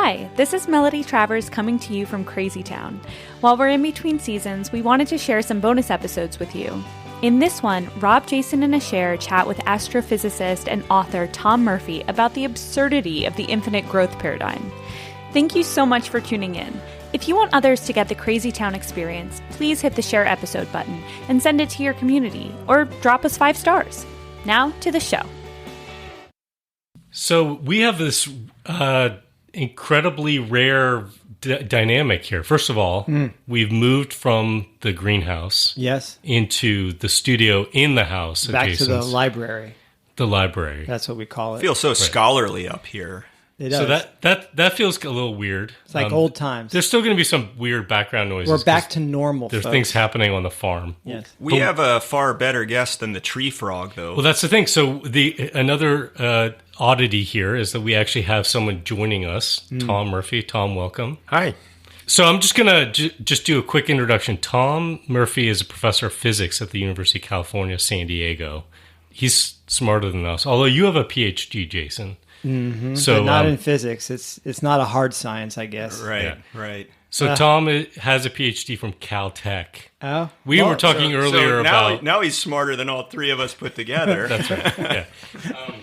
Hi, this is Melody Travers coming to you from Crazy Town. While we're in between seasons, we wanted to share some bonus episodes with you. In this one, Rob, Jason, and Asher chat with astrophysicist and author Tom Murphy about the absurdity of the infinite growth paradigm. Thank you so much for tuning in. If you want others to get the Crazy Town experience, please hit the share episode button and send it to your community, or drop us 5 stars. Now to the show. So we have this incredibly rare dynamic here. First of all, we've moved from the greenhouse into the studio in the house. Back to the library. The library. That's what we call it. Feels so scholarly up here. It does. So that feels a little weird. It's like old times. There's still going to be some weird background noises. We're back to normal, There's folks. things happening on the farm. Yes. We have a far better guest than the tree frog, though. Well, that's the thing. So another oddity here is that we actually have someone joining us, Tom Murphy. Tom, welcome. Hi. So I'm just going to just do a quick introduction. Tom Murphy is a professor of physics at the University of California, San Diego. He's smarter than us, although you have a PhD, Jason. Mm-hmm. So but not in physics. It's not a hard science, I guess. Right. So Tom has a PhD from Caltech. Oh, we were talking earlier about now he's smarter than all three of us put together. That's right. Yeah.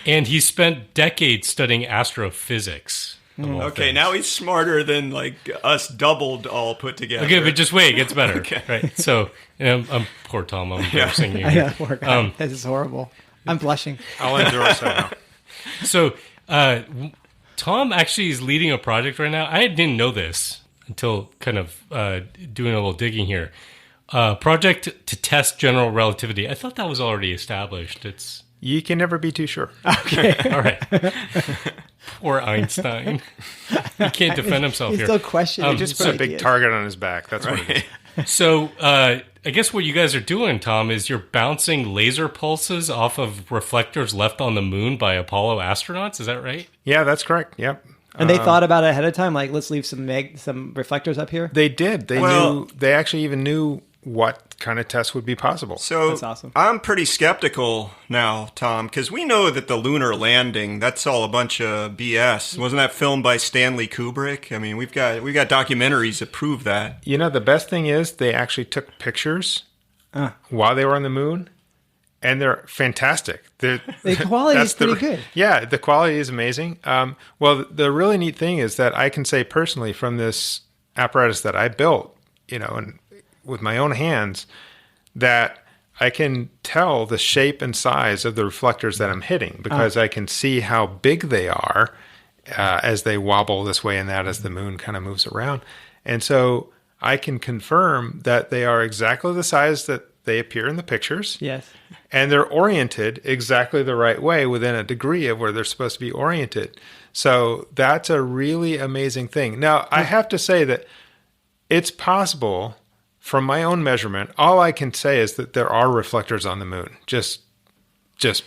And he spent decades studying astrophysics. Okay, now he's smarter than like us doubled all put together. Okay, but just wait, it gets better. Okay. Right. So I'm poor Tom. I'm embarrassing you. I know, poor guy. This is horrible. I'm blushing. I'll endorse that now. So Tom actually is leading a project right now. I didn't know this until kind of doing a little digging here. Project to test general relativity. I thought that was already established. You can never be too sure. Okay. All right. Poor Einstein. He can't defend himself He's here. still questioning. He just put a big target on his back. That's what it is. So I guess what you guys are doing, Tom, is you're bouncing laser pulses off of reflectors left on the moon by Apollo astronauts. Is that right? Yeah, that's correct. Yep. And they thought about it ahead of time, like, let's leave some reflectors up here? They did. They actually even knew what kind of tests would be possible. So that's awesome. I'm pretty skeptical now, Tom, because we know that the lunar landing, that's all a bunch of BS. Wasn't that filmed by Stanley Kubrick? I mean, we've got documentaries that prove that. You know, the best thing is they actually took pictures while they were on the moon, and they're fantastic. The quality is pretty good. Yeah, the quality is amazing. Well, the really neat thing is that I can say personally from this apparatus that I built, and with my own hands, that I can tell the shape and size of the reflectors that I'm hitting because I can see how big they are as they wobble this way and that as the moon kind of moves around. And so I can confirm that they are exactly the size that they appear in the pictures. Yes. And they're oriented exactly the right way within a degree of where they're supposed to be oriented. So that's a really amazing thing. Now, I have to say that it's possible. From my own measurement, all I can say is that there are reflectors on the moon. Just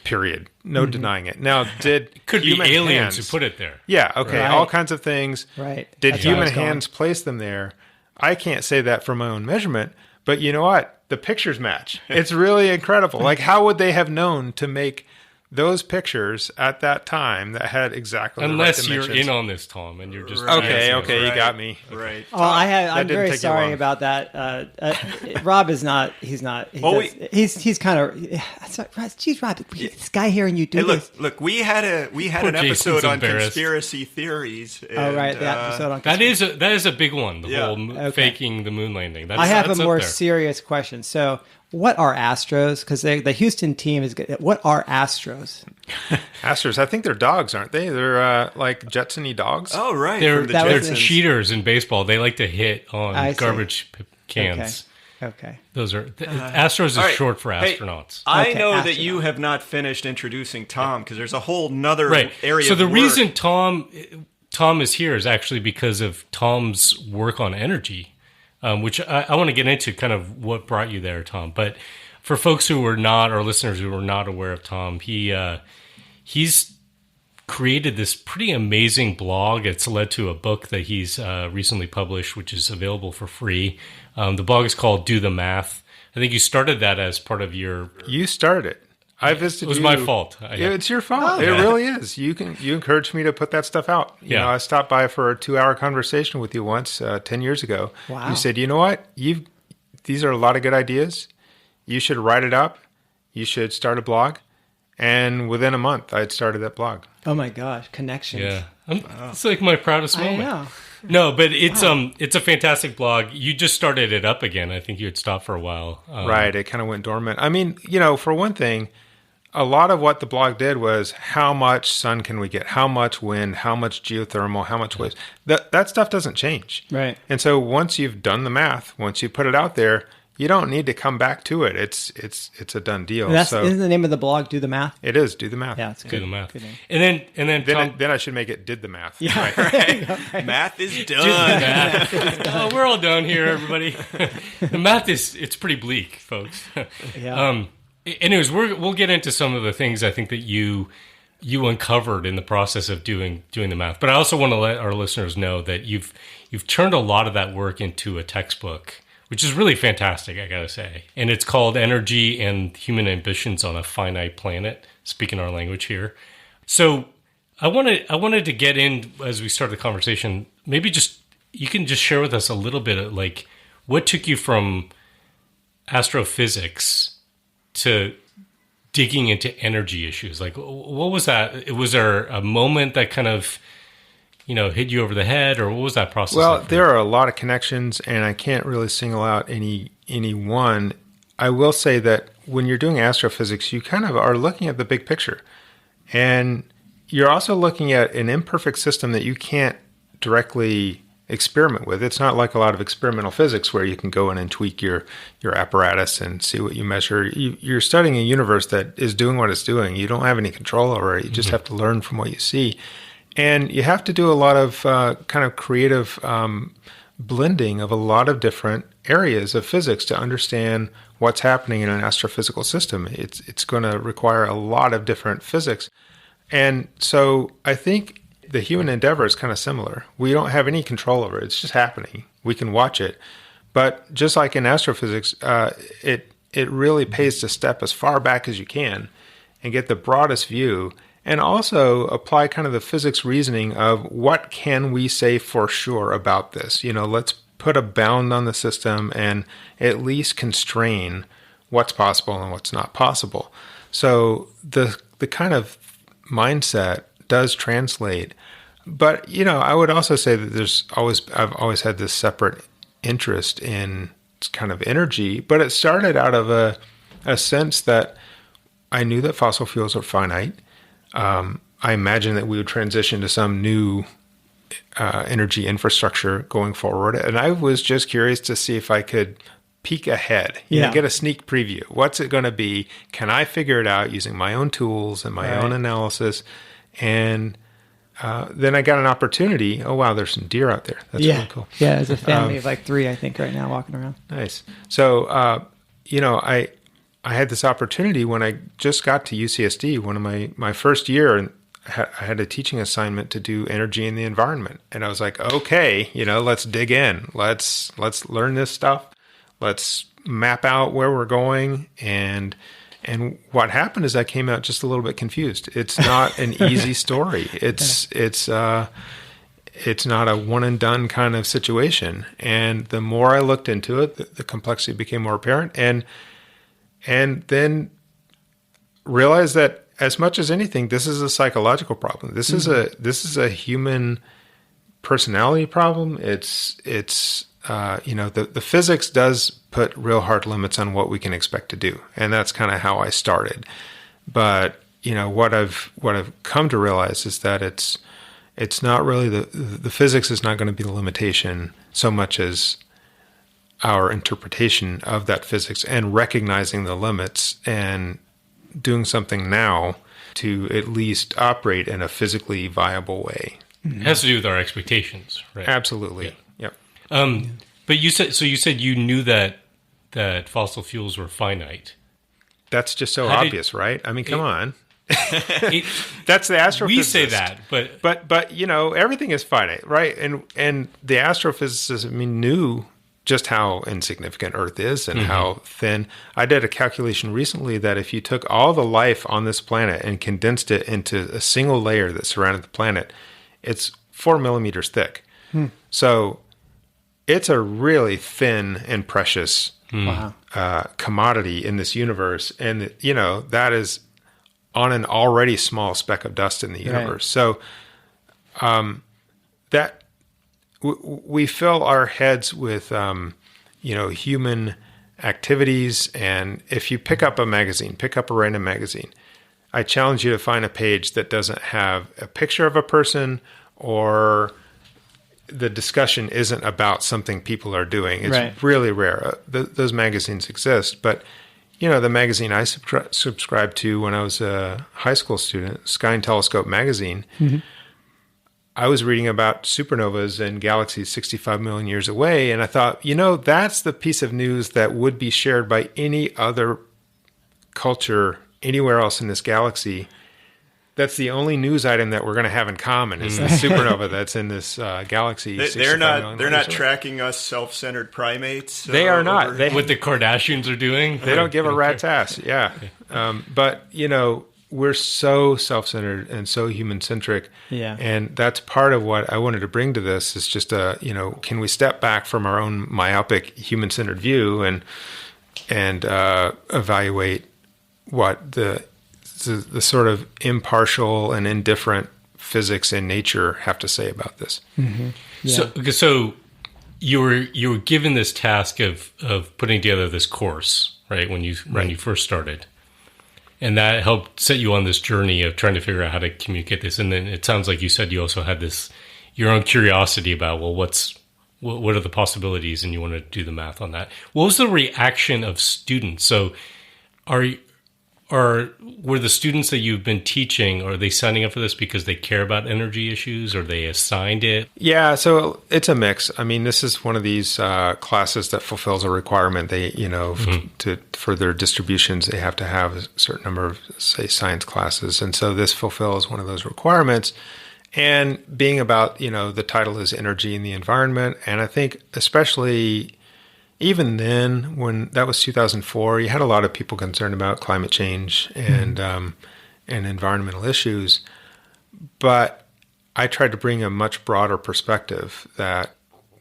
period. No denying it. Now, Could be human aliens hands, who put it there. Yeah, okay, Right. all kinds of things. Right. Did That's where I human was going. hands place them there? I can't say that from my own measurement, but you know what? The pictures match. It's really incredible. Like, how would they have known to make those pictures at that time that had exactly Unless the right you're dimensions? in on this, Tom, and you're just Okay, Right. you got me. Right. Oh, I'm didn't very take you sorry long. about that. Rob is not. He's not. He's kind of. Geez, Rob, this guy here and you do Hey, this. look, we had an Jason's episode on embarrassed. conspiracy theories. Oh, right, the episode on. that is a big one. The Yeah. whole faking the moon landing. I have that's a up more there. serious question. So, what are Astros? Because the Houston team is good. What are Astros? Astros, I think they're dogs, aren't they? They're like Jetson-y dogs. Oh, right. They're from the That was Jetsons. cheaters in baseball. They like to hit I on see. garbage cans. Okay. Those are Astros is all right. short for Hey, astronauts. I Okay, know that astronaut. you have not finished introducing Tom because there's a whole nother Right. area. So of the work. reason Tom is here is actually because of Tom's work on energy, which I want to get into kind of what brought you there, Tom. But for folks who were not, or listeners who were not aware of Tom, he's created this pretty amazing blog. It's led to a book that he's recently published, which is available for free. The blog is called Do the Math. I think you started that as part of your... You started it. I visited It was you. my fault. It's your fault. It really is. You encouraged me to put that stuff out. You know, I stopped by for a 2-hour conversation with you once 10 years ago. Wow. You said, you know what? These are a lot of good ideas. You should write it up. You should start a blog. And within a month, I'd started that blog. Oh my gosh, connections. Yeah. It's like my proudest moment. I know. No, but it's a fantastic blog. You just started it up again. I think you had stopped for a while. Right. It kind of went dormant. I mean, for one thing, a lot of what the blog did was how much sun can we get? How much wind? How much geothermal? How much waves? That stuff doesn't change. Right. And so once you've done the math, once you put it out there, you don't need to come back to it. It's a done deal. Isn't the name of the blog Do the Math? It is Do the Math. Yeah, it's good. Do the math. Good name. And then Tom, Then I should make it Did the Math. Yeah. Right. Math is do the done. math. Oh, we're all done here, everybody. The math it's pretty bleak, folks. Yeah. Anyways, we'll get into some of the things I think that you uncovered in the process of doing the math. But I also want to let our listeners know that you've turned a lot of that work into a textbook, which is really fantastic, I gotta say. And it's called Energy and Human Ambitions on a Finite Planet, speaking our language here. So I wanted to get in, as we start the conversation, maybe you can just share with us a little bit of like what took you from astrophysics to digging into energy issues. Like, what was that? Was there a moment that kind of hit you over the head, or what was that process? Well, like there are a lot of connections, and I can't really single out any one. I will say that when you're doing astrophysics, you kind of are looking at the big picture, and you're also looking at an imperfect system that you can't directly experiment with. It's not like a lot of experimental physics where you can go in and tweak your apparatus and see what you measure. You're studying a universe that is doing what it's doing. You don't have any control over it. You just have to learn from what you see. And you have to do a lot of kind of creative blending of a lot of different areas of physics to understand what's happening in an astrophysical system. It's going to require a lot of different physics. And so I think the human endeavor is kind of similar. We don't have any control over it. It's just happening. We can watch it. But just like in astrophysics, it really pays to step as far back as you can and get the broadest view, and also apply kind of the physics reasoning of what can we say for sure about this? Let's put a bound on the system and at least constrain what's possible and what's not possible. So the kind of mindset does translate. But, I would also say that I've always had this separate interest in kind of energy, but it started out of a sense that I knew that fossil fuels are finite. I imagine that we would transition to some new energy infrastructure going forward. And I was just curious to see if I could peek ahead, get a sneak preview. What's it going to be? Can I figure it out using my own tools and my own analysis? And then I got an opportunity. Oh, wow, there's some deer out there. That's really cool. Yeah, there's a family of like 3, I think, right now walking around. Nice. So, I had this opportunity when I just got to UCSD, one of my first year, and I had a teaching assignment to do energy in the environment. And I was like, okay, let's dig in. Let's learn this stuff. Let's map out where we're going. And what happened is I came out just a little bit confused. It's not an easy story. It's not a one and done kind of situation. And the more I looked into it, the complexity became more apparent. And then realize that as much as anything, this is a psychological problem. This is a human personality problem. The physics does put real hard limits on what we can expect to do, and that's kind of how I started. But what I've come to realize is that it's not really the physics is not going to be the limitation so much as our interpretation of that physics and recognizing the limits and doing something now to at least operate in a physically viable way. It has to do with our expectations, right? Absolutely. Yeah. Yep. But you said you knew that fossil fuels were finite. That's just so obvious, right? I mean, come on. That's the astrophysicist. We say that, but everything is finite, right? And the astrophysicists, knew just how insignificant Earth is and how thin. I did a calculation recently that if you took all the life on this planet and condensed it into a single layer that surrounded the planet, it's 4 millimeters thick. So it's a really thin and precious commodity in this universe. And, that is on an already small speck of dust in the universe. Right. So that we fill our heads with, human activities. And if you pick up a random magazine, I challenge you to find a page that doesn't have a picture of a person or the discussion isn't about something people are doing. It's really rare. Those magazines exist. But, the magazine I subscribed to when I was a high school student, Sky and Telescope magazine, I was reading about supernovas and galaxies 65 million years away, and I thought, that's the piece of news that would be shared by any other culture anywhere else in this galaxy. That's the only news item that we're going to have in common is the supernova that's in this galaxy. They're not tracking us self-centered primates. They are not. What the Kardashians are doing. They don't give a rat's ass. Yeah. But, we're so self-centered and so human-centric. Yeah. And that's part of what I wanted to bring to this is just can we step back from our own myopic human-centered view and evaluate what the sort of impartial and indifferent physics and nature have to say about this. Yeah. So you were given this task of putting together this course, right? When you first started. And that helped set you on this journey of trying to figure out how to communicate this. And then it sounds like you said you also had your own curiosity about, well, what are the possibilities? And you want to do the math on that. What was the reaction of students? So were the students that you've been teaching, are they signing up for this because they care about energy issues or they assigned it? Yeah, so it's a mix. I mean, this is one of these classes that fulfills a requirement. They, for their distributions, they have to have a certain number of, say, science classes. And so this fulfills one of those requirements. And being about, the title is Energy in the Environment. And I think especially even then, when that was 2004, you had a lot of people concerned about climate change and environmental issues. But I tried to bring a much broader perspective that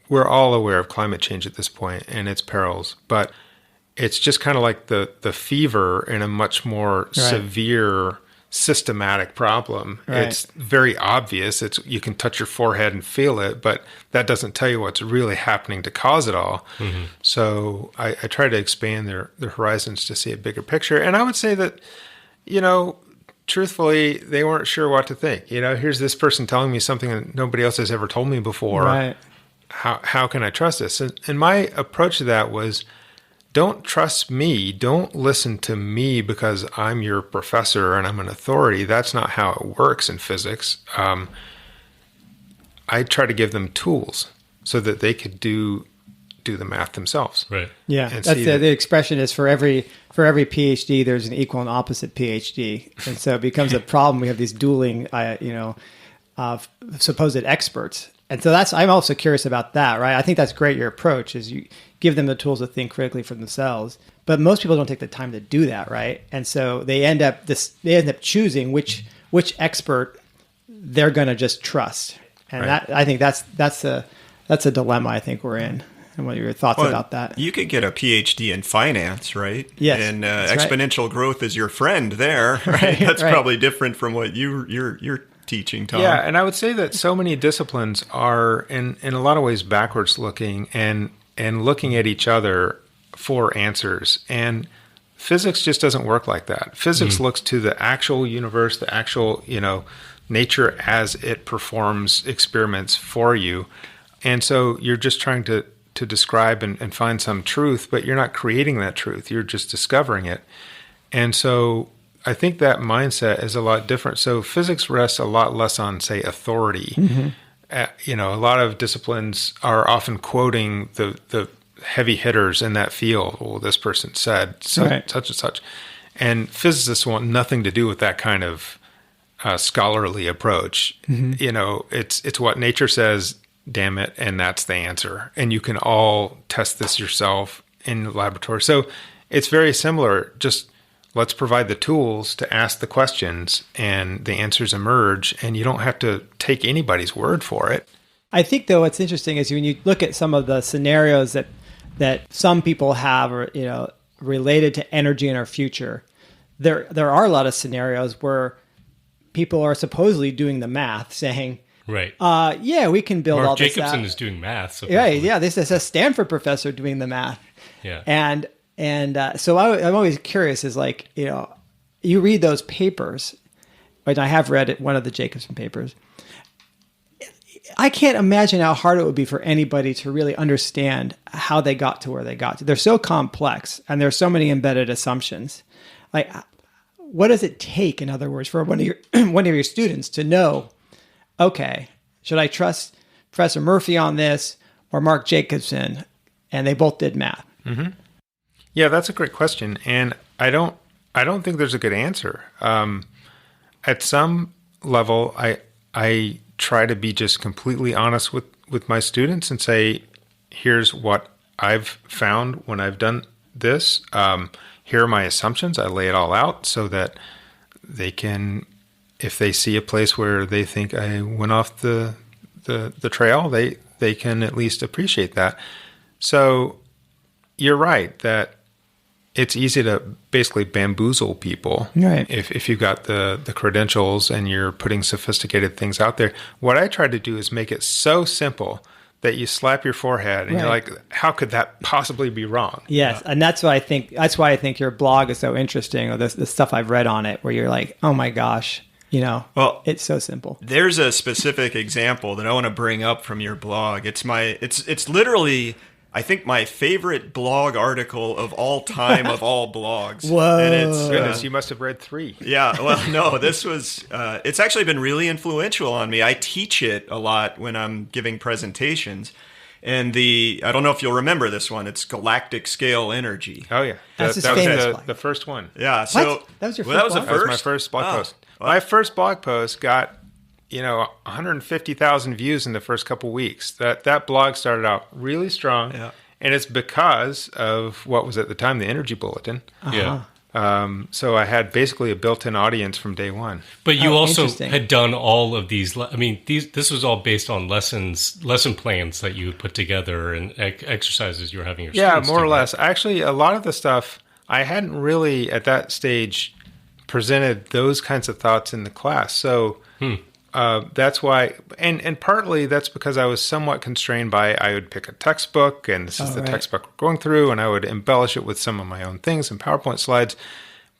we're all aware of climate change at this point and its perils, but it's just kind of like the fever in a much more severe systematic problem. Right. It's very obvious. You can touch your forehead and feel it, but that doesn't tell you what's really happening to cause it all. So I try to expand their horizons to see a bigger picture. And I would say that, truthfully, they weren't sure what to think. Here's this person telling me something that nobody else has ever told me before. Right. How can I trust this? And my approach to that was, don't trust me. Don't listen to me because I'm your professor and I'm an authority. That's not how it works in physics. I try to give them tools so that they could do the math themselves. Right. Yeah. That's the expression is for every PhD, there's an equal and opposite PhD. And so it becomes a problem. We have these dueling, supposed experts. And so I'm also curious about that, right? I think that's great. Your approach is you give them the tools to think critically for themselves, but most people don't take the time to do that, right? And so they end up choosing which expert they're going to just trust. And I think that's a dilemma I think we're in. And what are your thoughts about that? You could get a PhD in finance, right? Yes. And exponential growth is your friend there, right? That's probably different from what you're teaching, Tom. Yeah, and I would say that so many disciplines are in a lot of ways backwards looking and looking at each other for answers. And physics just doesn't work like that. Physics looks to the actual universe, the actual, nature as it performs experiments for you. And so you're just trying to describe and find some truth, but you're not creating that truth. You're just discovering it. And so I think that mindset is a lot different. So physics rests a lot less on, say, authority. A lot of disciplines are often quoting the heavy hitters in that field. Well, this person said such and such. And physicists want nothing to do with that kind of scholarly approach. It's what nature says damn it, and that's the answer. And you can all test this yourself in the laboratory. So it's very similar. Just let's provide the tools to ask the questions and the answers emerge, and you don't have to take anybody's word for it. I think, though, what's interesting is when you look at some of the scenarios that some people have, or, related to energy in our future, there are a lot of scenarios where people are supposedly doing the math, saying, right, yeah, we can build Mark all this Jacobson out. is doing math. Yeah, this is a Stanford professor doing the math. Yeah. And so I'm always curious, is like, you read those papers, and I have read one of the Jacobson papers. I can't imagine how hard it would be for anybody to really understand how they got to where they got to. They're so complex, and there's so many embedded assumptions. Like, what does it take, in other words, for one of your students to know, okay, should I trust Professor Murphy on this or Mark Jacobson? And they both did math. Mm-hmm. Yeah, that's a great question, and I don't think there's a good answer. At some level, I try to be just completely honest with my students and say, here's what I've found when I've done this. Here are my assumptions. I lay it all out so that they can, if they see a place where they think I went off the trail, they can at least appreciate that. So you're right that it's easy to basically bamboozle people, right, if you've got the credentials and you're putting sophisticated things out there. What I try to do is make it so simple that you slap your forehead and right. You're like, how could that possibly be wrong? Yes, and that's why I think your blog is so interesting, or the stuff I've read on it, where you're like, oh my gosh, well, it's so simple. There's a specific example that I want to bring up from your blog. It's literally, I think, my favorite blog article of all time of all blogs. Whoa. And it's, Goodness, you must have read 3. Yeah, well, no, this was, it's actually been really influential on me. I teach it a lot when I'm giving presentations. And I don't know if you'll remember this one, it's Galactic-Scale energy. Oh, yeah. That's that famous was blog. the first one. Yeah, so. What? That was your Well, first blog? That was my first blog post. My first blog post got 150,000 views in the first couple weeks. That blog started out really strong, yeah. And it's because of what was at the time the Energy Bulletin. Yeah. So I had basically a built-in audience from day one. But you also interesting. had done all of these. I mean, this was all based on lesson plans that you put together and exercises you were having your students more or do. less. Actually, a lot of the stuff I hadn't really at that stage presented those kinds of thoughts in the class. So that's why, and partly that's because I was somewhat constrained by, I would pick a textbook, and this is the textbook we're going through, and I would embellish it with some of my own things and PowerPoint slides.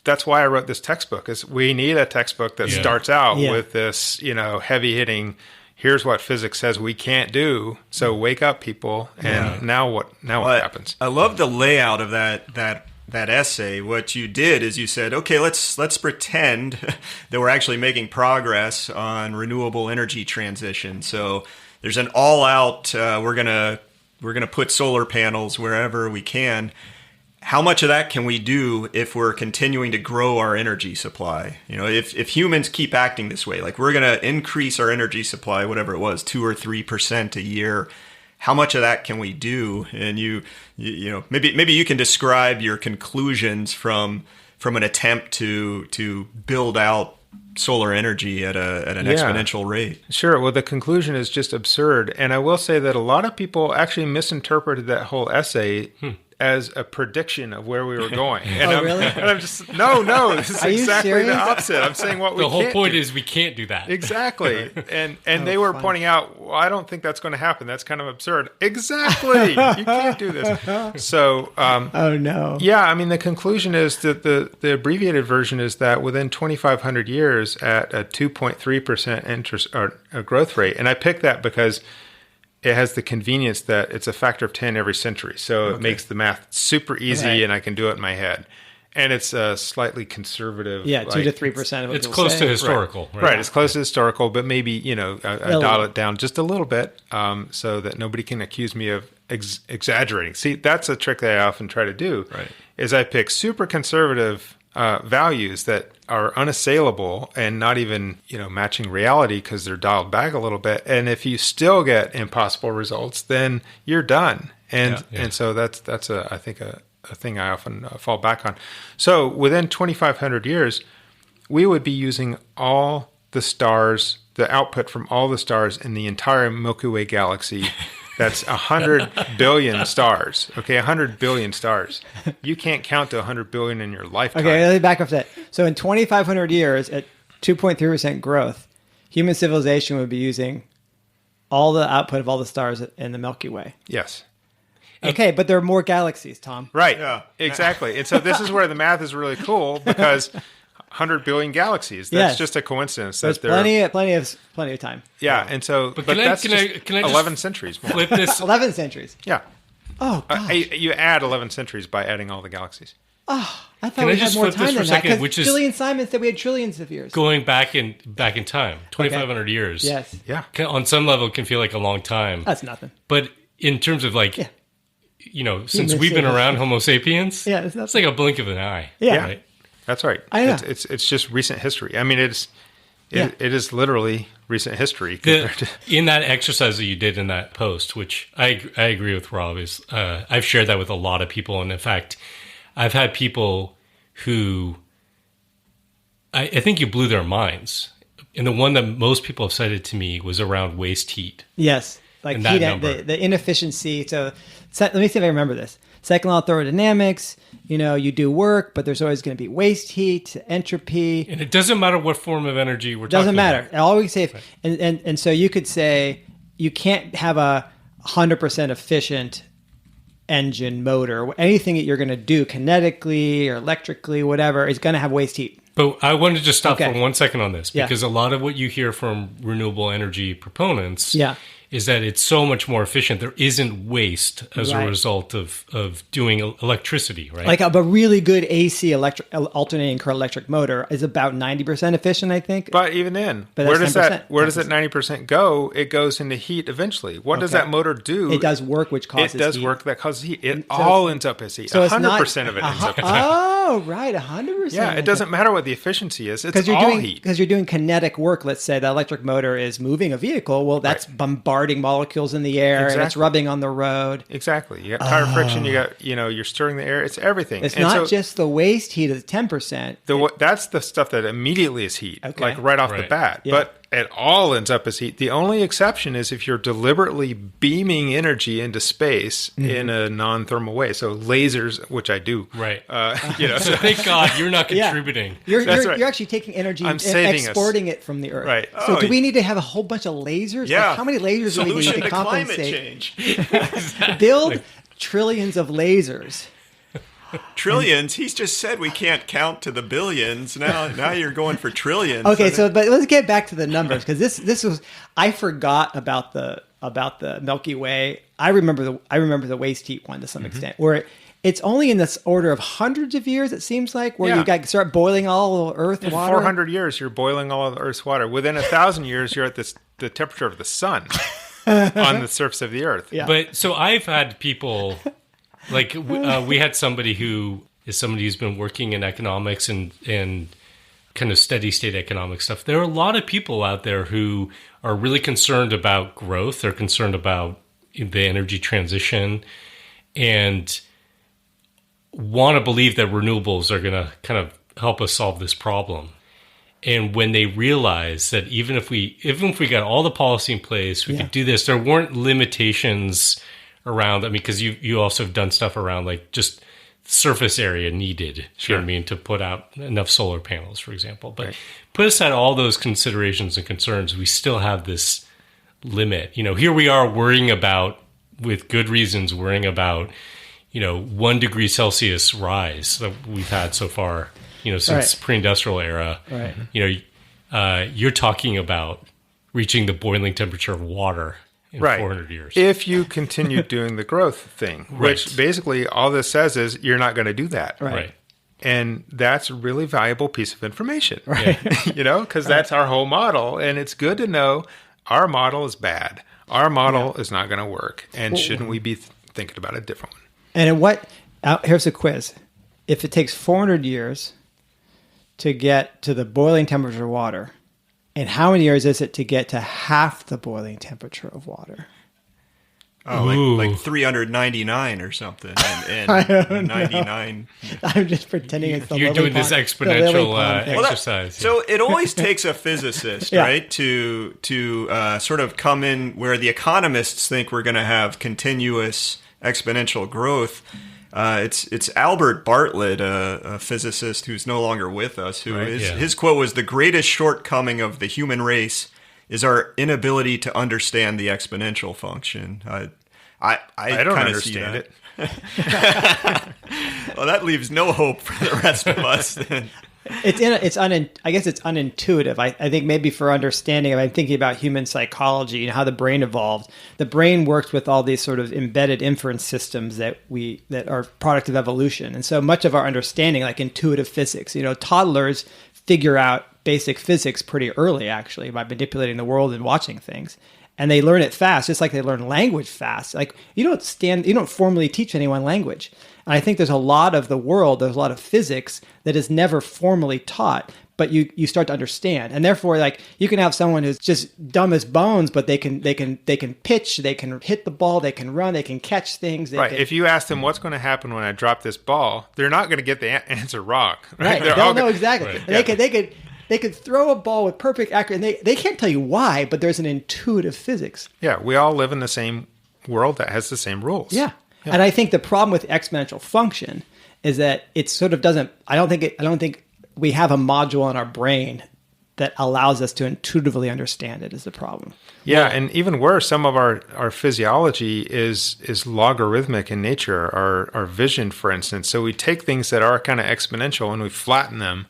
That's why I wrote this textbook, is we need a textbook that starts out with this, heavy hitting, here's what physics says we can't do. So wake up, people. And now what happens? I love the layout of that essay. What you did is you said, okay, let's pretend that we're actually making progress on renewable energy transition. So there's an all-out, we're gonna put solar panels wherever we can. How much of that can we do if we're continuing to grow our energy supply? If humans keep acting this way, like we're gonna increase our energy supply, whatever it was, 2 or 3% a year. How much of that can we do? And maybe you can describe your conclusions from an attempt to build out solar energy at an exponential rate. Sure. Well, the conclusion is just absurd. And I will say that a lot of people actually misinterpreted that whole essay as a prediction of where we were going. And really? And I'm just, no, this is Are you exactly serious? the opposite. I'm saying what we The can't whole point do. is we can't do that. Exactly. And they were pointing out, well, I don't think that's going to happen. That's kind of absurd. Exactly. You can't do this. So, oh no. yeah, I mean, the conclusion is that the abbreviated version is that within 2,500 years at a 2.3% interest or a growth rate, and I picked that because it has the convenience that it's a factor of 10 every century. So it makes the math super easy and I can do it in my head. And it's a slightly conservative. Yeah, 2 to 3% of what It's people close say. to historical. Right. It's close to historical, but maybe, I dial it down just a little bit so that nobody can accuse me of exaggerating. See, that's a trick that I often try to do, is I pick super conservative values that are unassailable and not even matching reality because they're dialed back a little bit. And if you still get impossible results, then you're done. And so that's I think a thing I often fall back on. So within 2,500 years, we would be using all the stars, the output from all the stars in the entire Milky Way galaxy. That's 100 billion stars. Okay, 100 billion stars. You can't count to 100 billion in your lifetime. Okay, let me back up to that. So in 2,500 years, at 2.3% growth, human civilization would be using all the output of all the stars in the Milky Way. Yes. Okay, but there are more galaxies, Tom. Right. Yeah. Exactly. And so this is where the math is really cool because 100 billion galaxies. That's Yes. just a coincidence. There's that plenty of time. Yeah, and so But that's can I just just 11 centuries more. flip this? 11 centuries. Yeah. Oh, gosh. You add 11 centuries by adding all the galaxies. I thought Can I we had just more flip this time for a than that. second, Because which is- Julian Simon said we had trillions of years. Going back in time, 2,500 years. Yes. Yeah. On some level, can feel like a long time. That's nothing. But in terms of like, Yeah. since we've been around Homo sapiens, Yeah, it's it's like a blink of an eye. Yeah. Right? That's right. I know. It's just recent history. I mean, it Yeah. is literally recent history compared to In that exercise that you did in that post, which I agree with Rob, is I've shared that with a lot of people. And in fact, I've had people who I think you blew their minds. And the one that most people have cited to me was around waste heat. Yes. Like And that heat, number. the inefficiency. So let me see if I remember this. Second law of thermodynamics, you do work, but there's always going to be waste heat, entropy. And it doesn't matter what form of energy we're Doesn't talking matter. about. Always say, and so you could say you can't have a 100% efficient engine, motor, anything that you're going to do kinetically or electrically, whatever, is going to have waste heat. But I wanted to just stop Okay. for 1 second on this, Yeah. because a lot of what you hear from renewable energy proponents Yeah. is that it's so much more efficient. There isn't waste as Right. a result of doing electricity, right? Like a really good AC alternating current electric motor is about 90% efficient, I think. But even then, But where that's does 10%. that 90% go? It goes into heat eventually. What does Okay. that motor do? It does work, which causes It does heat. work that causes heat. It So all ends up as heat. So it's not 100% of it ends up as heat. Oh, right, 100%. Yeah, it doesn't matter what the efficiency is. It's because you're all doing heat. because you're doing kinetic work. Let's say the electric motor is moving a vehicle. Well, that's Right. bombarding molecules in the air, and it's Exactly. rubbing on the road. Exactly. You got tire friction. You got you're stirring the air. It's everything. It's And not so just the waste heat of the 10%. that's the stuff that immediately is heat, Okay. like right off the Right. bat. Yeah. But it all ends up as heat. The only exception is if you're deliberately beaming energy into space in a non-thermal way. So lasers, which I do. Right. So Thank God you're not Yeah. contributing. You're That's right. you're actually taking energy I'm and saving us. exporting it from the earth. Right. So Oh, do we need to have a whole bunch of lasers? Yeah. Like, how many lasers do we need Solution to to climate compensate? change. Build trillions of lasers. Trillions. He's just said we can't count to the billions. Now you're going for trillions. Okay, so but let's get back to the numbers because this was I forgot about the Milky Way. I remember the waste heat one to some extent where it's only in this order of hundreds of years. It seems like where Yeah. you got to start boiling all the Earth In water. 400 years, you're boiling all of the Earth's water. Within 1,000 years, you're at the temperature of the sun on the surface of the Earth. Yeah. But so I've had people, like we had somebody who is somebody who's been working in economics and kind of steady state economic stuff. There are a lot of people out there who are really concerned about growth. They're concerned about the energy transition and want to believe that renewables are going to kind of help us solve this problem. And when they realize that even if we got all the policy in place, we could do this, there weren't limitations around. I mean, because you also have done stuff around like just surface area needed, you know what I mean, to put out enough solar panels, for example. But put aside all those considerations and concerns, we still have this limit. Here we are worrying about, with good reasons, worrying about 1 degree Celsius rise that we've had so far, since pre-industrial era. Right. You're talking about reaching the boiling temperature of water in 400 years. If you continue doing the growth thing, which basically all this says is you're not going to do that. Right. And that's a really valuable piece of information, Right. Because that's our whole model. And it's good to know our model is bad. Our model is not going to work. And shouldn't we be thinking about a different one? And here's a quiz. If it takes 400 years to get to the boiling temperature of water? And how many years is it to get to half the boiling temperature of water? Oh, like 399 or something, and I don't 99. I'm just pretending it's the You're Lily doing this Pond- the Lily exponential Pond thing. exercise. So it always takes a physicist, Yeah. right, to sort of come in where the economists think we're going to have continuous exponential growth. It's Albert Bartlett, a physicist who's no longer with us, his quote was, "The greatest shortcoming of the human race is our inability to understand the exponential function." I don't kinda understand it. Well, that leaves no hope for the rest of us. Then. I guess it's unintuitive. I think maybe for understanding, if I'm thinking about human psychology and how the brain evolved. The brain works with all these sort of embedded inference systems that are product of evolution. And so much of our understanding, like intuitive physics, toddlers figure out basic physics pretty early, actually, by manipulating the world and watching things. And they learn it fast, just like they learn language fast. Like you don't formally teach anyone language. And I think there's a lot of the world, there's a lot of physics that is never formally taught, but you start to understand. And therefore, like you can have someone who's just dumb as bones, but they can pitch, they can hit the ball, they can run, they can catch things. Right. If you ask them what's going to happen when I drop this ball, they're not going to get the answer wrong. Right. They'll know exactly. Right. They could throw a ball with perfect accuracy. They can't tell you why, but there's an intuitive physics. Yeah, we all live in the same world that has the same rules. Yeah. And I think the problem with exponential function is that it sort of doesn't. I don't think we have a module in our brain that allows us to intuitively understand it. Is the problem? Yeah, and even worse, some of our physiology is logarithmic in nature. Our vision, for instance. So we take things that are kind of exponential and we flatten them.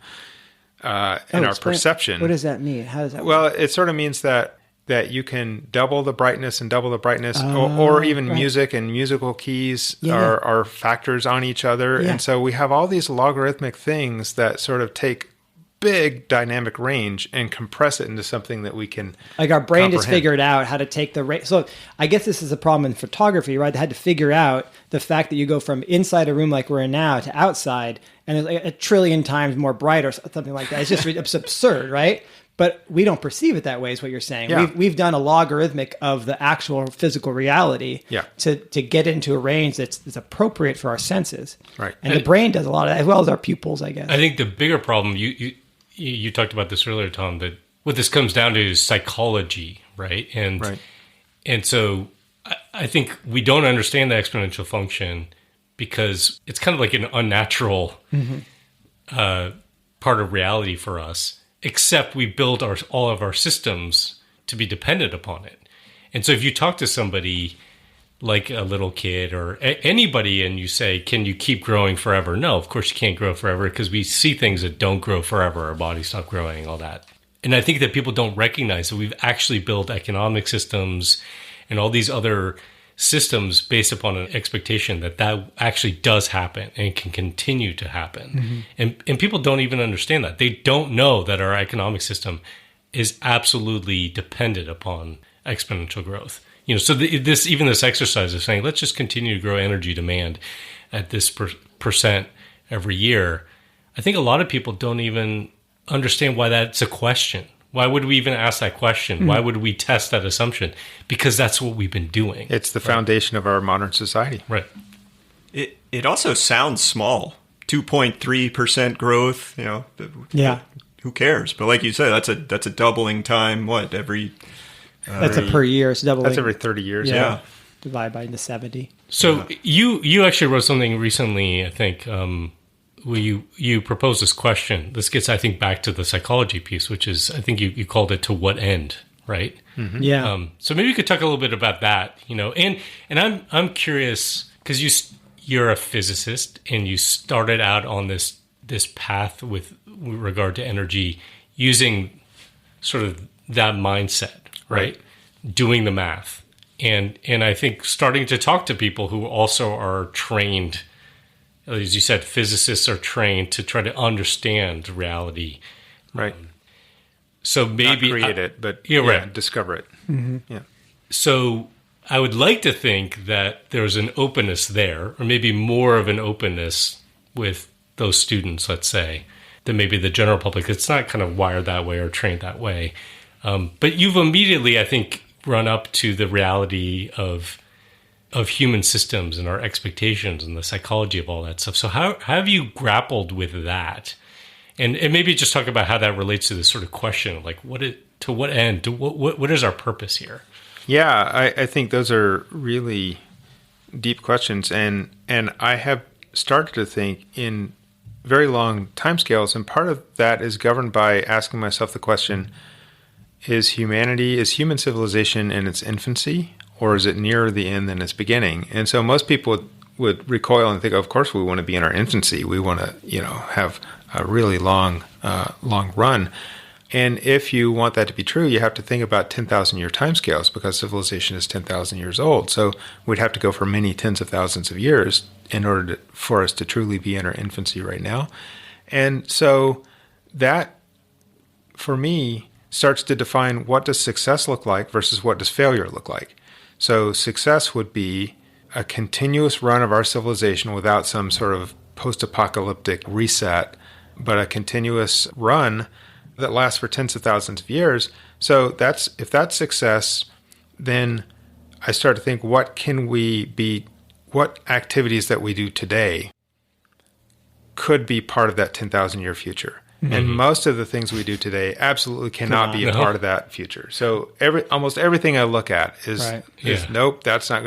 In our perception. What does that mean? How does that work? Well, it sort of means that you can double the brightness and double the brightness, or even right. music and musical keys are factors on each other. Yeah. And so we have all these logarithmic things that sort of take big dynamic range and compress it into something that we can like our brain comprehend. just figured out how to take the rate. So I guess this is a problem in photography, right? They had to figure out the fact that you go from inside a room like we're in now to outside, and it's like a trillion times more bright or something like that. It's absurd, right? But we don't perceive it that way, is what you're saying. Yeah. We've done a logarithmic of the actual physical reality to get into a range that's appropriate for our senses. Right. And the brain does a lot of that, as well as our pupils, I guess. I think the bigger problem, you talked about this earlier, Tom, that what this comes down to is psychology, right? And so I think we don't understand the exponential function because it's kind of like an unnatural part of reality for us, except we build all of our systems to be dependent upon it. And so if you talk to somebody like a little kid or anybody and you say, can you keep growing forever? No, of course you can't grow forever because we see things that don't grow forever. Our bodies stop growing, all that. And I think that people don't recognize that we've actually built economic systems and all these other systems based upon an expectation that actually does happen and can continue to happen. And people don't even understand that. They don't know that our economic system is absolutely dependent upon exponential growth. So this exercise of saying, let's just continue to grow energy demand at this percent every year. I think a lot of people don't even understand why that's a question. Why would we even ask that question? Why would we test that assumption? Because that's what we've been doing. It's the foundation of our modern society. Right. It also sounds small. 2.3% growth, Yeah. Who cares? But like you said, that's a doubling time, every That's a per year. It's doubling. That's every 30 years. Yeah. Divide by into 70. So you actually wrote something recently, I think, where you proposed this question. This gets, I think, back to the psychology piece, which is, I think you called it "To What End," right? Mm-hmm. Yeah. So maybe you could talk a little bit about that, and I'm curious because you're a physicist and you started out on this path with regard to energy using sort of that mindset, right? Doing the math. And I think starting to talk to people who also are trained, as you said, physicists are trained to try to understand reality. Right. So maybe not create it, but right. Discover it. Mm-hmm. Yeah. So I would like to think that there's an openness there, or maybe more of an openness with those students, let's say, than maybe the general public. It's not kind of wired that way or trained that way. But you've immediately, I think, run up to the reality of human systems and our expectations and the psychology of all that stuff. So how have you grappled with that? And maybe just talk about how that relates to this sort of question of like, to what end? What is our purpose here? Yeah, I think those are really deep questions. And I have started to think in very long timescales. And part of that is governed by asking myself the question, is human civilization in its infancy, or is it nearer the end than its beginning? And so most people would recoil and think, of course, we want to be in our infancy. We want to, have a really long run. And if you want that to be true, you have to think about 10,000 year timescales, because civilization is 10,000 years old. So we'd have to go for many tens of thousands of years in order for us to truly be in our infancy right now. And so that, for me, starts to define what does success look like versus what does failure look like. So success would be a continuous run of our civilization without some sort of post-apocalyptic reset, but a continuous run that lasts for tens of thousands of years. So if that's success, then I start to think, what activities that we do today could be part of that 10,000 year future. Mm-hmm. And most of the things we do today absolutely cannot be a part of that future. So almost everything I look at is nope, that's not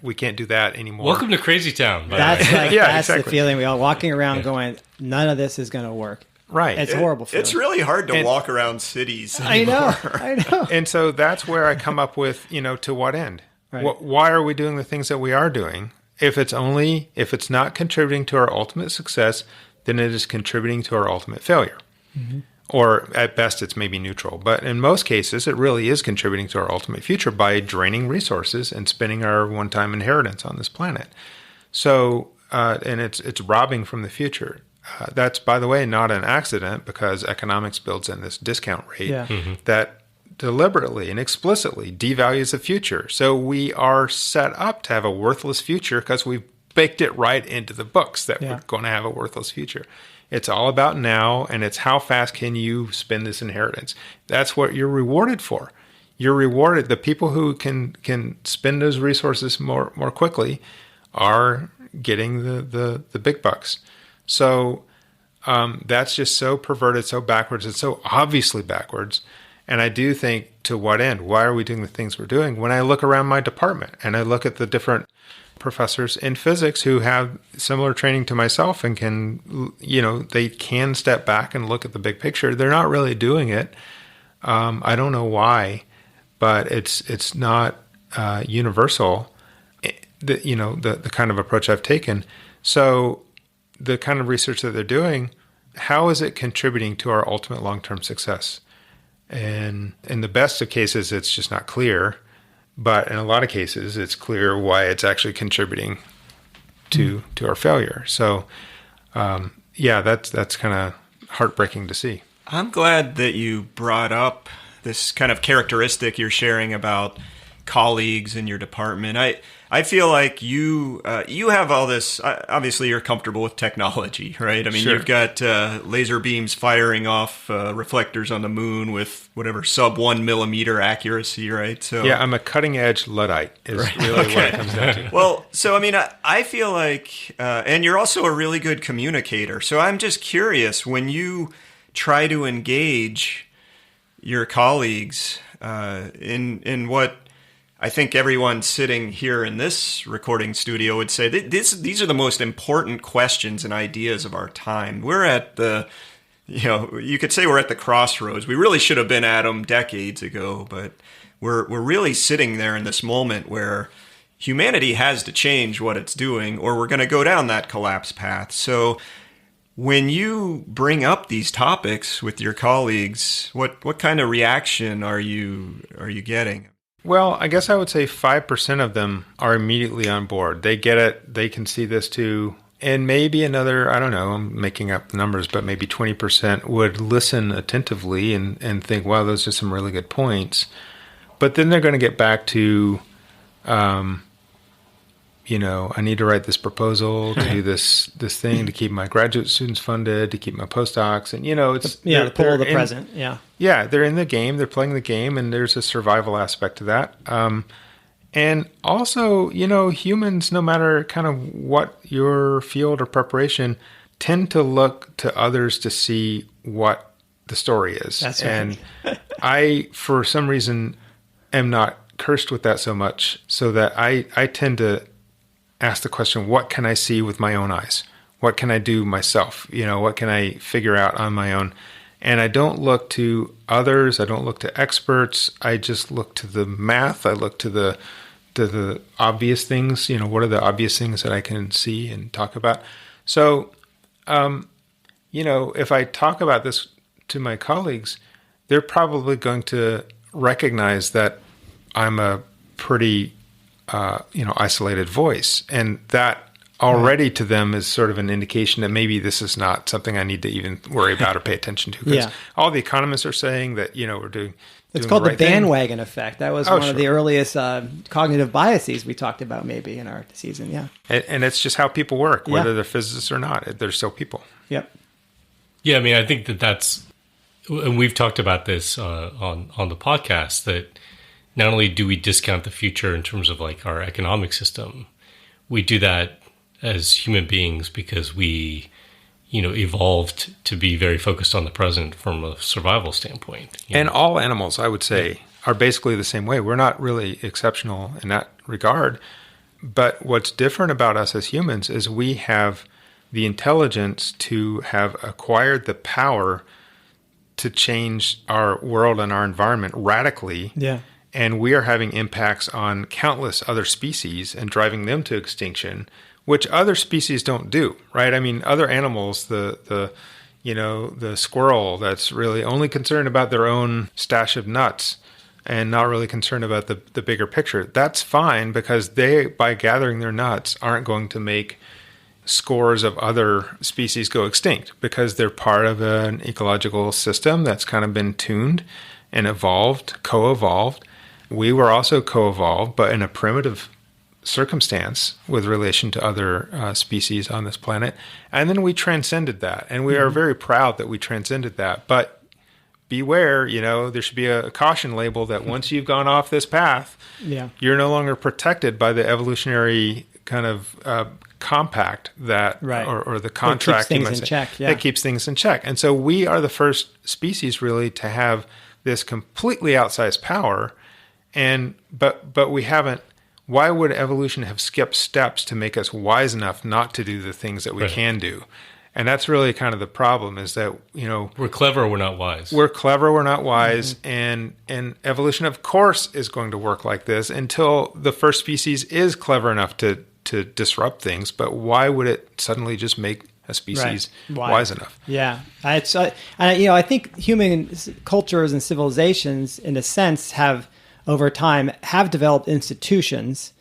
we can't do that anymore. Welcome to Crazy Town. That's exactly. The feeling we all walking around going, none of this is going to work. Right. It's a horrible feeling. It's really hard to walk around cities anymore. I know. And so that's where I come up with, to what end? Right. Why are we doing the things that we are doing? If it's not contributing to our ultimate success, then it is contributing to our ultimate failure. Mm-hmm. Or at best, it's maybe neutral. But in most cases, it really is contributing to our ultimate future by draining resources and spending our one-time inheritance on this planet. So, and it's robbing from the future. That's, by the way, not an accident, because economics builds in this discount rate that deliberately and explicitly devalues the future. So we are set up to have a worthless future because we've baked it right into the books that we're going to have a worthless future. It's all about now, and it's how fast can you spend this inheritance. That's what you're rewarded for. You're rewarded. The people who can spend those resources more quickly are getting the big bucks. So that's just so perverted, so backwards, and so obviously backwards. And I do think, to what end? Why are we doing the things we're doing? When I look around my department and I look at the different professors in physics who have similar training to myself and can, they can step back and look at the big picture, they're not really doing it. I don't know why, but it's not universal, the kind of approach I've taken. So the kind of research that they're doing, how is it contributing to our ultimate long-term success? And in the best of cases, it's just not clear. But in a lot of cases, it's clear why it's actually contributing to our failure. So, that's kind of heartbreaking to see. I'm glad that you brought up this kind of characteristic you're sharing about colleagues in your department. I feel like you have all this. Obviously, you're comfortable with technology, right? I mean, You've got laser beams firing off reflectors on the moon with whatever sub 1 millimeter accuracy, right? So yeah, I'm a cutting edge Luddite. Is really what it comes down to. Well, so I mean, I feel like, and you're also a really good communicator. So I'm just curious, when you try to engage your colleagues in what I think everyone sitting here in this recording studio would say, these are the most important questions and ideas of our time. We're at you could say we're at the crossroads. We really should have been at them decades ago, but we're really sitting there in this moment where humanity has to change what it's doing, or we're going to go down that collapse path. So when you bring up these topics with your colleagues, what kind of reaction are you getting? Well, I guess I would say 5% of them are immediately on board. They get it. They can see this too. And maybe another, I don't know, I'm making up the numbers, but maybe 20% would listen attentively and think, wow, those are some really good points. But then they're going to get back to I need to write this proposal to do this thing to keep my graduate students funded, to keep my postdocs, and it's the pull of the present. Yeah, they're in the game, they're playing the game, and there's a survival aspect to that. And also, humans, no matter kind of what your field or preparation, tend to look to others to see what the story is. That's right. And I, for some reason, am not cursed with that so much, so that I tend to ask the question, what can I see with my own eyes? What can I do myself? What can I figure out on my own? And I don't look to others. I don't look to experts. I just look to the math. I look to the obvious things. What are the obvious things that I can see and talk about? So, if I talk about this to my colleagues, they're probably going to recognize that I'm a pretty, isolated voice. And that already to them is sort of an indication that maybe this is not something I need to even worry about or pay attention to. Because all the economists are saying that, we're doing It's called the the bandwagon effect. That was one sure. of the earliest cognitive biases we talked about maybe in our season. Yeah. And it's just how people work, whether they're physicists or not. They're still people. Yep. Yeah, I mean, I think that's, and we've talked about this on the podcast, that not only do we discount the future in terms of like our economic system, we do that as human beings because we, evolved to be very focused on the present from a survival standpoint. And all animals, I would say, are basically the same way. We're not really exceptional in that regard. But what's different about us as humans is we have the intelligence to have acquired the power to change our world and our environment radically. Yeah. And we are having impacts on countless other species and driving them to extinction, which other species don't do, right? I mean, other animals, the squirrel that's really only concerned about their own stash of nuts and not really concerned about the bigger picture. That's fine because they, by gathering their nuts, aren't going to make scores of other species go extinct because they're part of an ecological system that's kind of been tuned and evolved, co-evolved. We were also co-evolved, but in a primitive circumstance with relation to other species on this planet. And then we transcended that. And we are very proud that we transcended that. But beware, there should be a caution label that once you've gone off this path, you're no longer protected by the evolutionary kind of compact that, or the contract that keeps things in check. That keeps things in check. And so we are the first species really to have this completely outsized power. But we haven't. Why would evolution have skipped steps to make us wise enough not to do the things that we can do? And that's really kind of the problem is that, we're clever, we're not wise. We're clever, we're not wise. And evolution, of course, is going to work like this until the first species is clever enough to disrupt things. But why would it suddenly just make a species wise enough? Yeah. I think human cultures and civilizations, in a sense, over time have developed institutions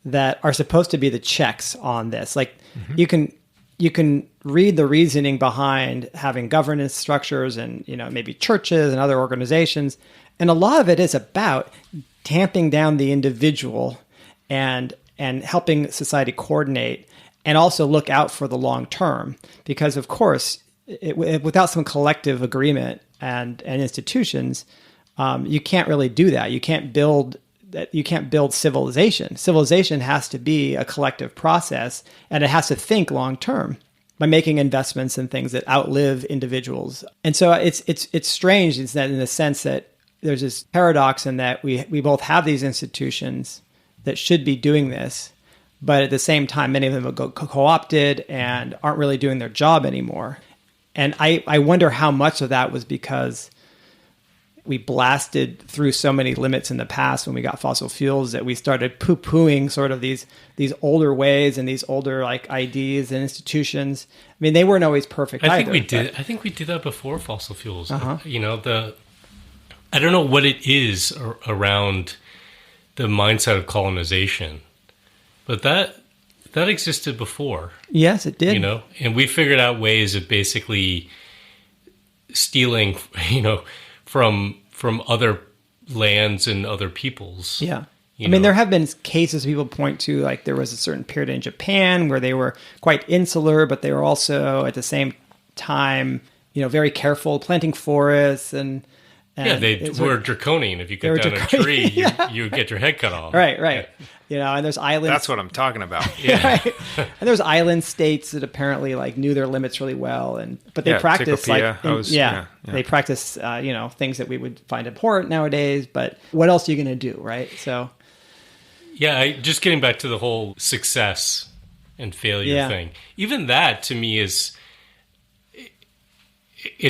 that are supposed to be the checks on this. Like you can read the reasoning behind having governance structures and, maybe churches and other organizations. And a lot of it is about tamping down the individual and helping society coordinate and also look out for the long term. Because of course, without some collective agreement and institutions, you can't really do that. You can't build civilization. Civilization has to be a collective process, and it has to think long term by making investments in things that outlive individuals. And so it's strange in the sense that there's this paradox in that we both have these institutions that should be doing this, but at the same time, many of them have co-opted and aren't really doing their job anymore. And I wonder how much of that was because we blasted through so many limits in the past when we got fossil fuels that we started poo-pooing sort of these older ways and these older like ideas and institutions. I mean, they weren't always perfect either. I think we did that before fossil fuels. I don't know what it is around the mindset of colonization, but that existed before. Yes, it did. And we figured out ways of basically stealing, from other lands and other peoples. Yeah. I mean, there have been cases people point to, like there was a certain period in Japan where they were quite insular, but they were also at the same time, very careful planting forests and they were draconian. If you cut down a tree, you get your head cut off. Right. And there's islands. That's what I'm talking about. Yeah. Right? And there's island states that apparently like knew their limits really well, but they practice they practice things that we would find important nowadays. But what else are you going to do, right? So just getting back to the whole success and failure thing. Even that to me it's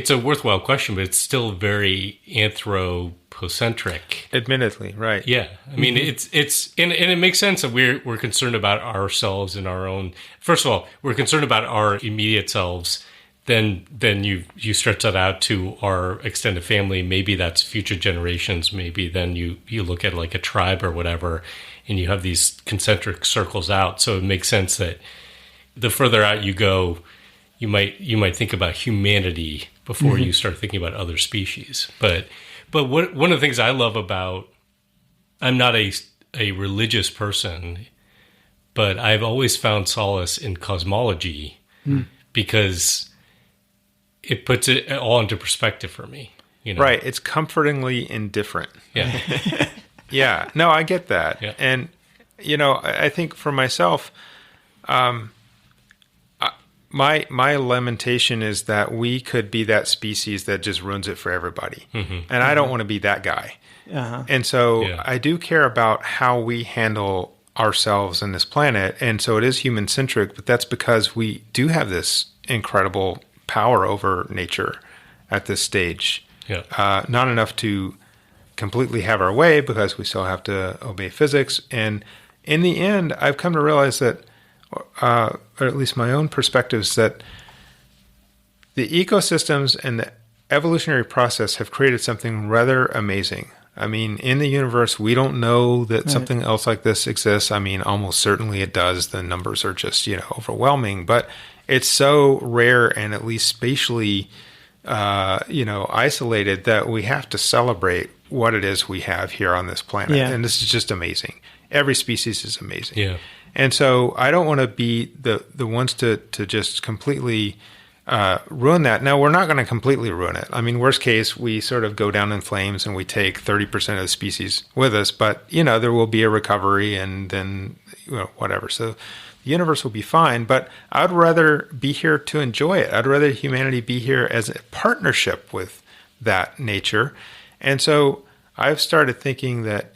a worthwhile question, but it's still very anthropocentric. Admittedly, right? Yeah, I mean, it's and it makes sense that we're concerned about ourselves and our own. First of all, we're concerned about our immediate selves. Then you stretch that out to our extended family. Maybe that's future generations. Maybe then you look at like a tribe or whatever, and you have these concentric circles out. So it makes sense that the further out you go, you might think about humanity before you start thinking about other species. But one of the things I love about, I'm not a religious person, but I've always found solace in cosmology because it puts it all into perspective for me. Right. It's comfortingly indifferent. Yeah. Yeah. No, I get that. Yeah. And, I think for myself, my lamentation is that we could be that species that just ruins it for everybody. And I don't want to be that guy. And so I do care about how we handle ourselves in this planet. And so it is human centric, but that's because we do have this incredible power over nature at this stage. Not enough to completely have our way because we still have to obey physics. And in the end, I've come to realize that or at least my own perspectives, that the ecosystems and the evolutionary process have created something rather amazing. I mean, in the universe, we don't know that something else like this exists. I mean, almost certainly it does. The numbers are just, overwhelming. But it's so rare and at least spatially, isolated that we have to celebrate what it is we have here on this planet. And this is just amazing. Every species is amazing. Yeah. And so I don't want to be the ones to just completely ruin that. Now, we're not going to completely ruin it. I mean, worst case, we sort of go down in flames and we take 30% of the species with us. But, there will be a recovery and then whatever. So the universe will be fine. But I'd rather be here to enjoy it. I'd rather humanity be here as a partnership with that nature. And so I've started thinking that,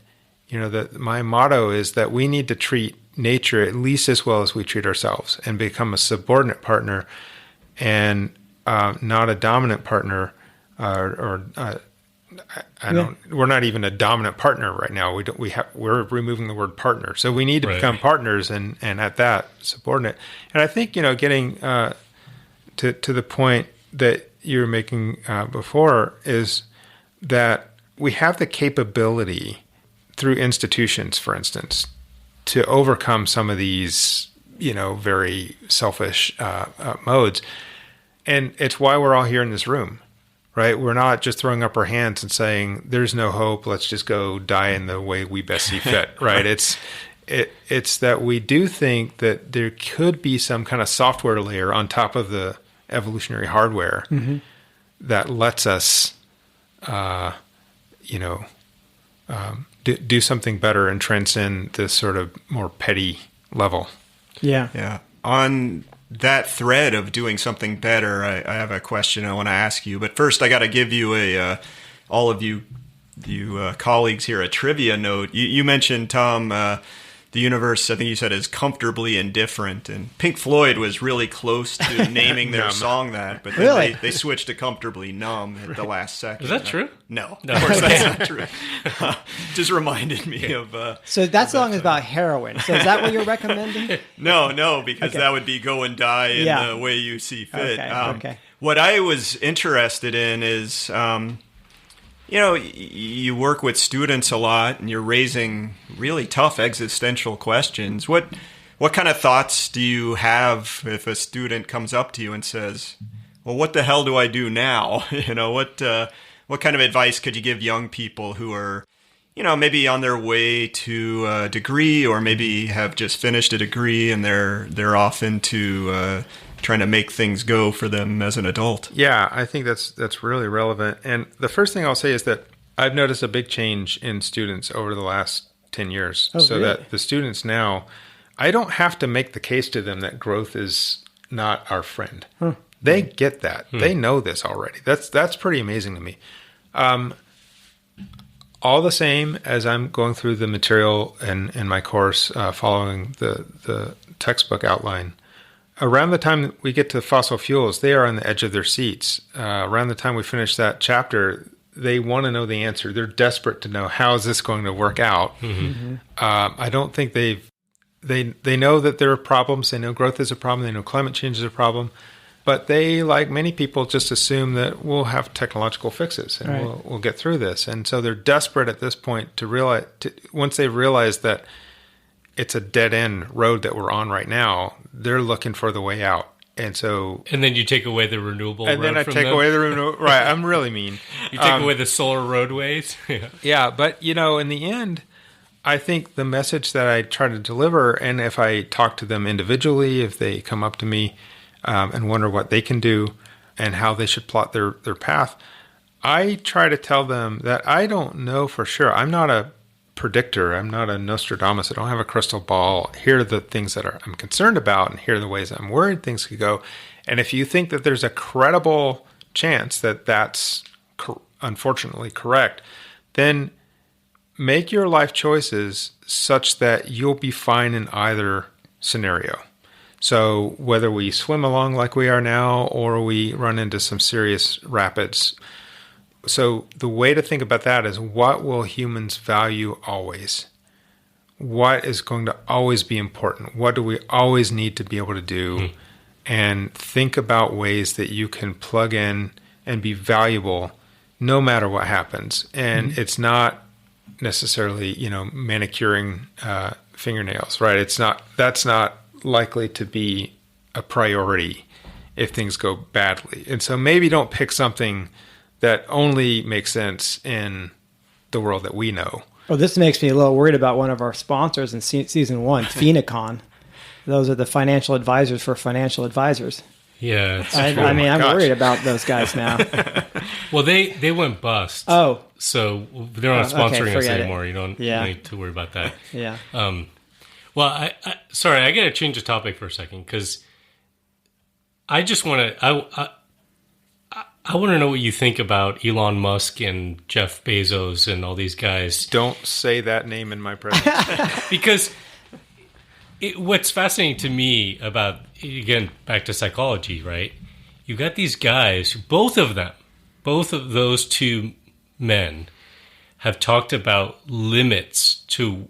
that my motto is that we need to treat nature at least as well as we treat ourselves and become a subordinate partner and not a dominant partner we're not even a dominant partner right now. We're removing the word partner. So we need to become partners and at that subordinate. And I think, getting to the point that you were making before is that we have the capability through institutions, for instance, to overcome some of these, very selfish modes. And it's why we're all here in this room, right? We're not just throwing up our hands and saying, there's no hope, let's just go die in the way we best see fit, right? It's that we do think that there could be some kind of software layer on top of the evolutionary hardware that lets us, do something better and transcend this sort of more petty level. Yeah. On that thread of doing something better, I have a question I want to ask you. But first, I got to give you all of you colleagues here, a trivia note. You mentioned, Tom, the universe, I think you said, is comfortably indifferent. And Pink Floyd was really close to naming their song that, but then they switched to comfortably numb at the last second. Is that true? No, of course that's not true. Just reminded me of... so that song is about heroin. So is that what you're recommending? No, because that would be go and die in the way you see fit. Okay. What I was interested in is... you work with students a lot and you're raising really tough existential questions. What kind of thoughts do you have if a student comes up to you and says, well, what the hell do I do now? What kind of advice could you give young people who are, maybe on their way to a degree, or maybe have just finished a degree and they're off into trying to make things go for them as an adult. Yeah, I think that's really relevant. And the first thing I'll say is that I've noticed a big change in students over the last 10 years. Really? That the students now, I don't have to make the case to them that growth is not our friend. They get that. They know this already. That's pretty amazing to me. All the same, as I'm going through the material in my course, following the textbook outline, around the time we get to fossil fuels, they are on the edge of their seats. Around the time we finish that chapter, they want to know the answer. They're desperate to know, how is this going to work out? I don't think they know that there are problems. They know growth is a problem. They know climate change is a problem. But they, like many people, just assume that we'll have technological fixes and we'll get through this. And so they're desperate at this point to realize, once they realize that it's a dead-end road that we're on right now, they're looking for the way out. And then you take away the renewable road and then I from take them. away the renewable. Right, I'm really mean. You take away the solar roadways. Yeah, but in the end, I think the message that I try to deliver, and if I talk to them individually, if they come up to me and wonder what they can do and how they should plot their path, I try to tell them that I don't know for sure. I'm not a predictor. I'm not a Nostradamus. I don't have a crystal ball. Here are the things that I'm concerned about, and here are the ways I'm worried things could go. And if you think that there's a credible chance that that's unfortunately correct, then make your life choices such that you'll be fine in either scenario. So whether we swim along like we are now, or we run into some serious rapids. So the way to think about that is, what will humans value always? What is going to always be important? What do we always need to be able to do? And think about ways that you can plug in and be valuable no matter what happens. And it's not necessarily, manicuring fingernails, right? That's not likely to be a priority if things go badly. And so maybe don't pick something that only makes sense in the world that we know. Well, this makes me a little worried about one of our sponsors in season 1, Phenacon. Those are the financial advisors for financial advisors. Yeah. I'm worried about those guys now. Well, they went bust. Oh. So they're not sponsoring us forget anymore. it. You don't Yeah. need to worry about that. Yeah. Well, I got to change the topic for a second, because I just want to, I want to know what you think about Elon Musk and Jeff Bezos and all these guys. Don't say that name in my presence. Because what's fascinating to me about, again, back to psychology, right? You got these guys, both of those two men have talked about limits to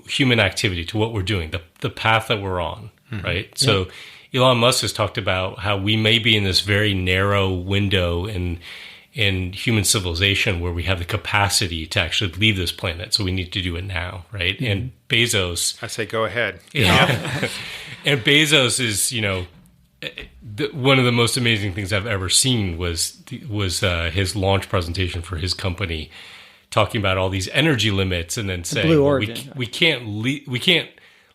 human activity, to what we're doing, the path that we're on, right? So Elon Musk has talked about how we may be in this very narrow window in human civilization where we have the capacity to actually leave this planet. So we need to do it now, right? And Bezos... I say go ahead. Yeah. And Bezos is, one of the most amazing things I've ever seen was his launch presentation for his company, talking about all these energy limits, and then saying, Blue well, Origin. we can't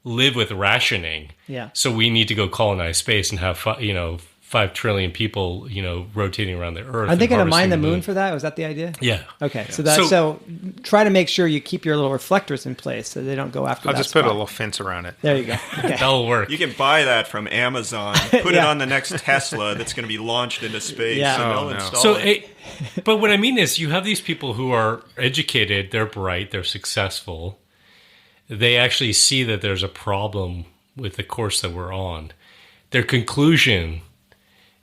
live with rationing. Yeah. So we need to go colonize space and have 5 trillion people rotating around the Earth. Are they going to mine the harvesting moon for that? Was that the idea? Yeah. Okay. Yeah. So try to make sure you keep your little reflectors in place so they don't go after I'll that just put a spot. little fence around it. There you go. Okay. That'll work. You can buy that from Amazon, put it Yeah. on the next Tesla that's going to be launched into space, Yeah. and Oh, they'll no. install So, it. but what I mean is, you have these people who are educated, they're bright, they're successful. They actually see that there's a problem with the course that we're on. Their conclusion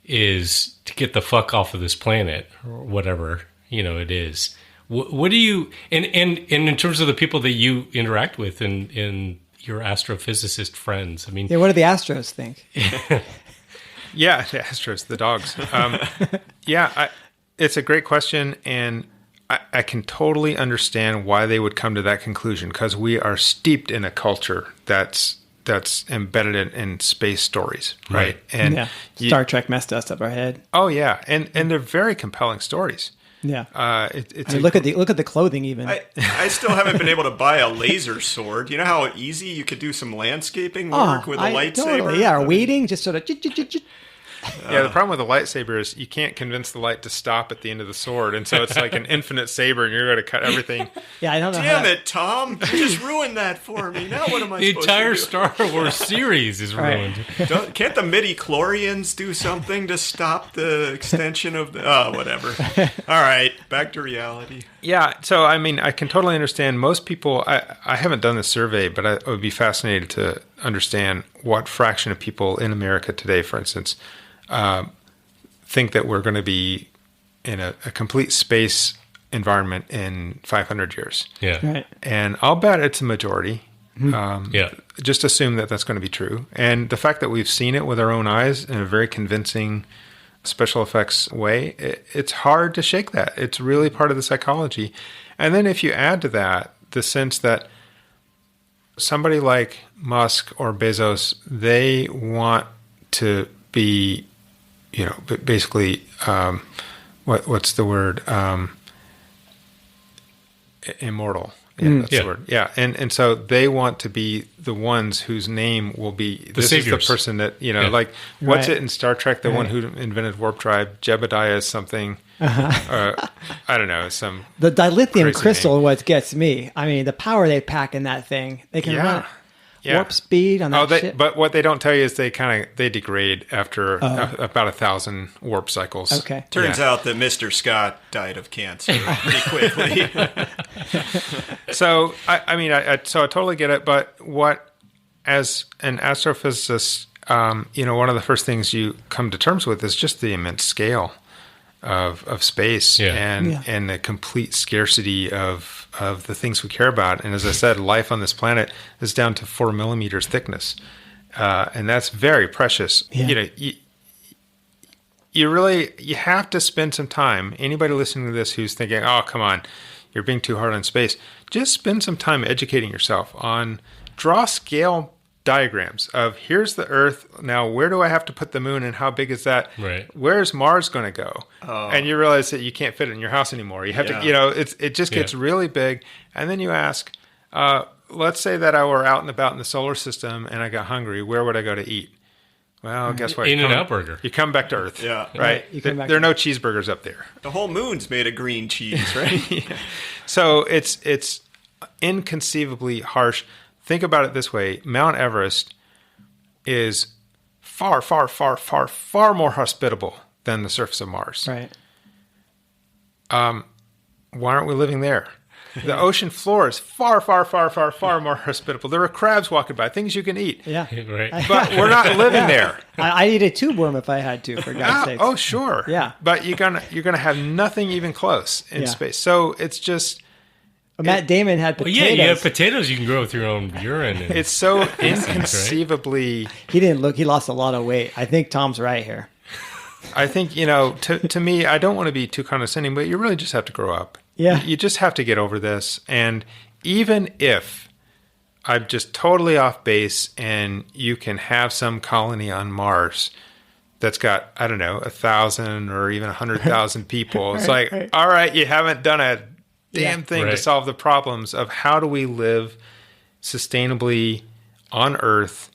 is to get the fuck off of this planet, or whatever it is. What do you and in terms of the people that you interact with in your astrophysicist friends? I mean, Yeah, what do the Astros think? Yeah, the Astros, the dogs. It's a great question, and I can totally understand why they would come to that conclusion, because we are steeped in a culture that's embedded in space stories, right? And Star Trek messed us up our head. oh yeah, and they're very compelling stories. Yeah. It's look at the clothing even. I still haven't been able to buy a laser sword. You know how easy you could do some landscaping work with a lightsaber? Totally, yeah, or weeding, just sort of. Yeah, the problem with the lightsaber is you can't convince the light to stop at the end of the sword, and so it's like an infinite saber, and you're going to cut everything. Yeah, I don't know. Damn it, Tom! You just ruined that for me. Now what am I The supposed to do? entire Star Wars series is ruined. Can't the midi-chlorians do something to stop the extension of the... Oh, whatever. All right, back to reality. Yeah, so I mean, I can totally understand most people. I haven't done this survey, but I would be fascinated to understand what fraction of people in America today, for instance, think that we're going to be in a complete space environment in 500 years. Yeah. Right. And I'll bet it's a majority. Yeah. Just assume that that's going to be true. And the fact that we've seen it with our own eyes in a very convincing special effects way, it's hard to shake that. It's really part of the psychology. And then if you add to that the sense that somebody like Musk or Bezos, they want to be, basically, what's the word? Immortal. Yeah, that's the word. Yeah. And so they want to be the ones whose name will be, this saviors. is the person that, like, what's it in Star Trek, the one who invented warp drive, Jebediah is something, I don't know, The dilithium crystal, name. what gets me. I mean, the power they pack in that thing. They can run warp speed on that shit. But what they don't tell you is they degrade after about 1,000 warp cycles. Okay. Turns out that Mr. Scott died of cancer pretty quickly. So I totally get it. But as an astrophysicist, one of the first things you come to terms with is just the immense scale of space and the complete scarcity of the things we care about. And as I said, life on this planet is down to 4 millimeters thickness. And that's very precious. Yeah. You have to spend some time. Anybody listening to this who's thinking, oh, come on, you're being too hard on space. Just spend some time educating yourself draw scale diagrams of here's the Earth. Now, where do I have to put the moon and how big is that? Right. Where's Mars going to go? Oh. And you realize that you can't fit it in your house anymore. You have to, it just gets really big. And then you ask, let's say that I were out and about in the solar system and I got hungry. Where would I go to eat? Well, guess what? In-N-Out Burger. You come back to Earth. Yeah. Right? There are no cheeseburgers up there. The whole moon's made of green cheese, right? So it's inconceivably harsh. Think about it this way. Mount Everest is far, far, far, far, far more hospitable than the surface of Mars. Right. Why aren't we living there? The ocean floor is far, far, far, far, far more hospitable. There are crabs walking by, things you can eat. Yeah. Right. But we're not living there. I'd eat a tube worm if I had to, for God's sake. Oh, sure. Yeah. But you're gonna have nothing even close in space. So it's just... Matt Damon had potatoes. Well, yeah, you have potatoes you can grow with your own urine. And it's so inconceivably... He lost a lot of weight. I think Tom's right here. I think, to me, I don't want to be too condescending, but you really just have to grow up. Yeah. You just have to get over this. And even if I'm just totally off base and you can have some colony on Mars that's got, I don't know, 1,000 or even 100,000 people, it's all right, you haven't done a damn thing to solve the problems of how do we live sustainably on Earth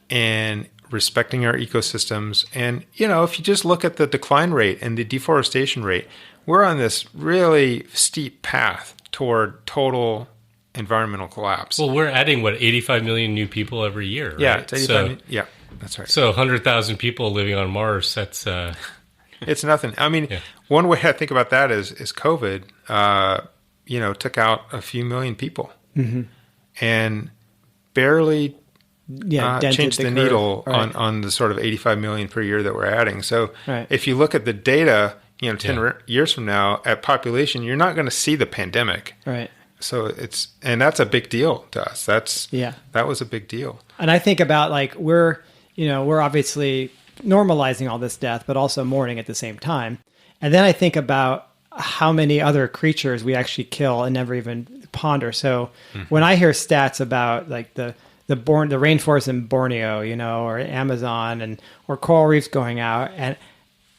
and respecting our ecosystems. And, if you just look at the decline rate and the deforestation rate, we're on this really steep path toward total environmental collapse. Well, we're adding, 85 million new people every year, right? Yeah, it's 85 yeah, that's right. So 100,000 people living on Mars, that's... It's nothing. I mean, one way I think about that is COVID, took out a few million people and barely changed the needle on the sort of 85 million per year that we're adding. So if you look at the data, 10 years from now at population, you're not going to see the pandemic. Right. So that's a big deal to us. That was a big deal. And I think about we're obviously normalizing all this death, but also mourning at the same time. And then I think about how many other creatures we actually kill and never even ponder. So when I hear stats about the rainforest in Borneo, or Amazon or coral reefs going out, and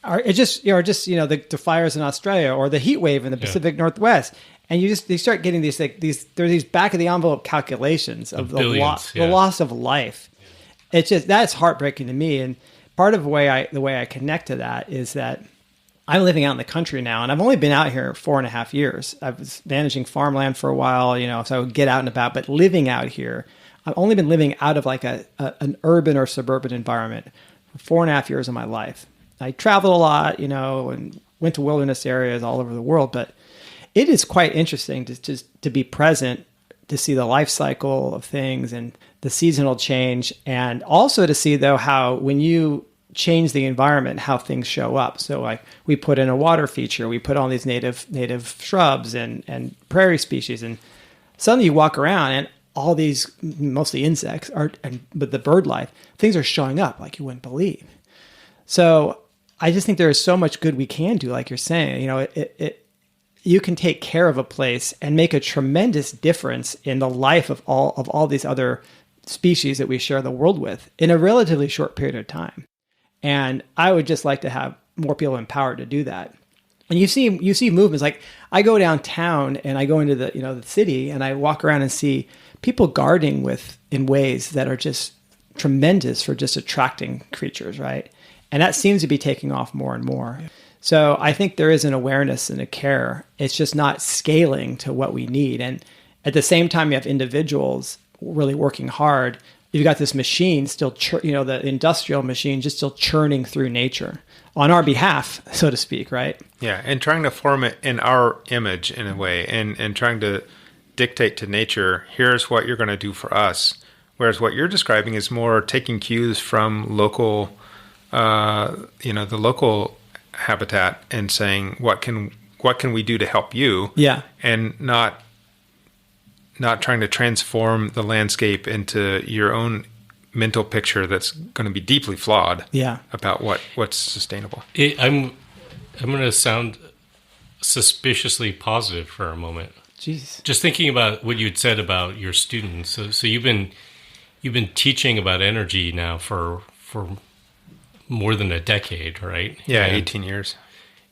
the fires in Australia or the heat wave in the Pacific Northwest. And they start getting these back of the envelope calculations of the loss of life. It's just, that's heartbreaking to me. And part of the way I connect to that is that I'm living out in the country now, and I've only been out here 4.5 years. I was managing farmland for a while, so I would get out and about, but living out here, I've only been living out of like an urban or suburban environment for 4.5 years of my life. I traveled a lot, and went to wilderness areas all over the world, but it is quite interesting to be present, to see the life cycle of things and the seasonal change, and also to see though how when you change the environment, how things show up. So like we put in a water feature, we put on these native shrubs and prairie species, and suddenly you walk around and all these mostly insects but the bird life, things are showing up like you wouldn't believe. So I just think there is so much good we can do, like you're saying. You can take care of a place and make a tremendous difference in the life of all these other species that we share the world with in a relatively short period of time. And I would just like to have more people empowered to do that. And you see movements like I go downtown and I go into the city and I walk around and see people gardening in ways that are just tremendous for just attracting creatures, right? And that seems to be taking off more and more. So I think there is an awareness and a care. It's just not scaling to what we need. And at the same time, you have individuals really working hard. You've got this machine still, the industrial machine just still churning through nature on our behalf, so to speak, right? Yeah, and trying to form it in our image in a way, and trying to dictate to nature, here's what you're going to do for us. Whereas what you're describing is more taking cues from local, the local habitat and saying, what can we do to help you? Yeah. And not trying to transform the landscape into your own mental picture that's going to be deeply flawed. Yeah. About what's sustainable. I'm going to sound suspiciously positive for a moment. Jeez. Just thinking about what you'd said about your students. So you've been teaching about energy now for more than a decade, right? Yeah, 18 years.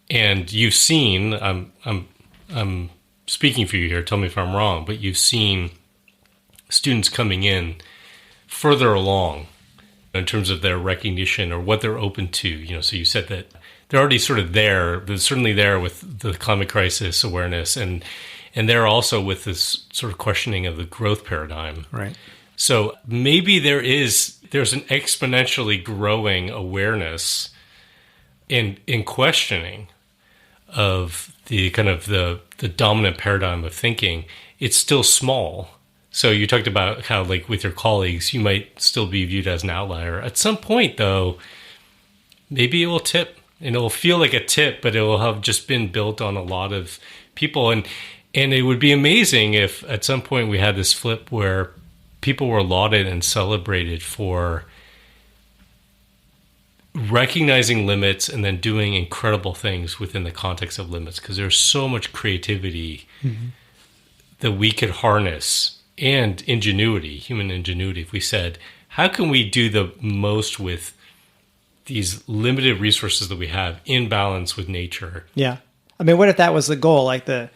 And you've seen, I'm speaking for you here, tell me if I'm wrong, but you've seen students coming in further along in terms of their recognition or what they're open to. So you said that they're already sort of there. They're certainly there with the climate crisis awareness, and they're also with this sort of questioning of the growth paradigm. Right. So maybe there's an exponentially growing awareness in questioning of the kind of the dominant paradigm of thinking. It's still small. So you talked about how, like, with your colleagues, you might still be viewed as an outlier. At some point, though, maybe it will tip, and it will feel like a tip, but it will have just been built on a lot of people. And it would be amazing if at some point we had this flip where people were lauded and celebrated for recognizing limits and then doing incredible things within the context of limits, because there's so much creativity that we could harness, and ingenuity, human ingenuity, if we said, how can we do the most with these limited resources that we have in balance with nature? Yeah. I mean, what if that was the goal? Like the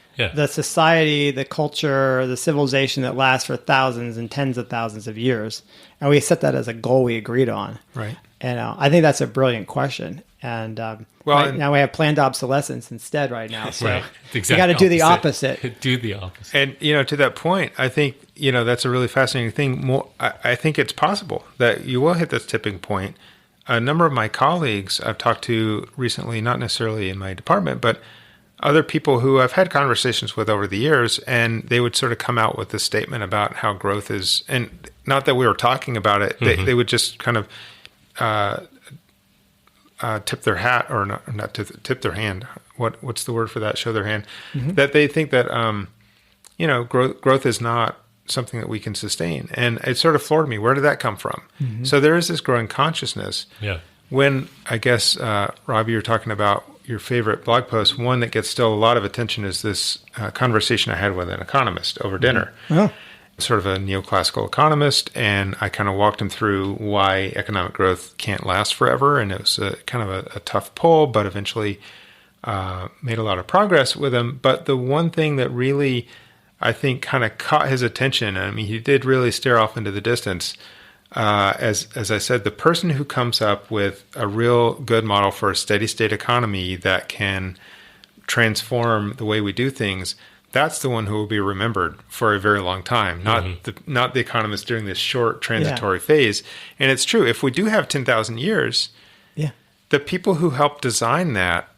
society, the culture, the civilization that lasts for thousands and tens of thousands of years. And we set that as a goal we agreed on. Right. And I think that's a brilliant question. And now we have planned obsolescence instead right now. So right. We got to do the opposite. Do the opposite. And, to that point, I think, that's a really fascinating thing. I think it's possible that you will hit this tipping point. A number of my colleagues I've talked to recently, not necessarily in my department, but other people who I've had conversations with over the years, and they would sort of come out with this statement about how growth is, and not that we were talking about it, they would just kind of tip their hat, or not tip their hand. What's the word for that? Show their hand. That they think that growth is not something that we can sustain, and it sort of floored me. Where did that come from? So there is this growing consciousness. Yeah. When I guess Robbie, you're talking about your favorite blog post, one that gets still a lot of attention is this conversation I had with an economist over dinner. Oh. sort of a neoclassical economist, and I kind of walked him through why economic growth can't last forever. And it was kind of a tough pull, but eventually made a lot of progress with him. But the one thing that really, I think, kind of caught his attention, I mean, he did really stare off into the distance. As I said, the person who comes up with a real good model for a steady state economy that can transform the way we do things, that's the one who will be remembered for a very long time, not the economist during this short transitory phase. And it's true, if we do have 10,000 years, the people who helped design that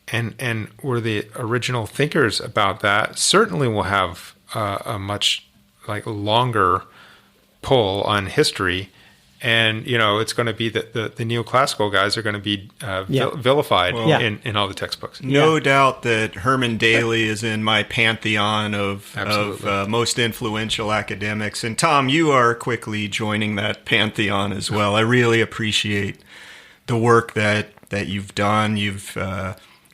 and were the original thinkers about that certainly will have a much longer pull on history. And, it's going to be that the neoclassical guys are going to be vilified in all the textbooks. No doubt that Herman Daly is in my pantheon of most influential academics. And Tom, you are quickly joining that pantheon as well. I really appreciate the work that you've done. You've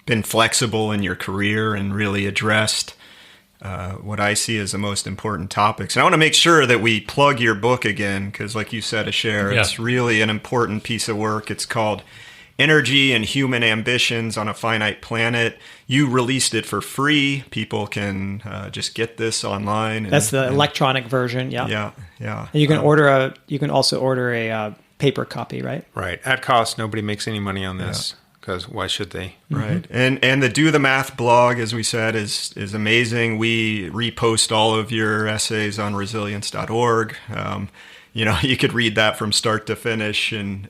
been flexible in your career and really addressed what I see as the most important topics. And I want to make sure that we plug your book again, because like you said, Asher, it's really an important piece of work. It's called Energy and Human Ambitions on a Finite Planet. You released it for free. People can just get this online. That's the electronic version. Yeah. And you can you can also order a paper copy, right? Right. At cost, nobody makes any money on this. Because why should they? Right. And the Do the Math blog, as we said, is amazing. We repost all of your essays on resilience.org. You could read that from start to finish, and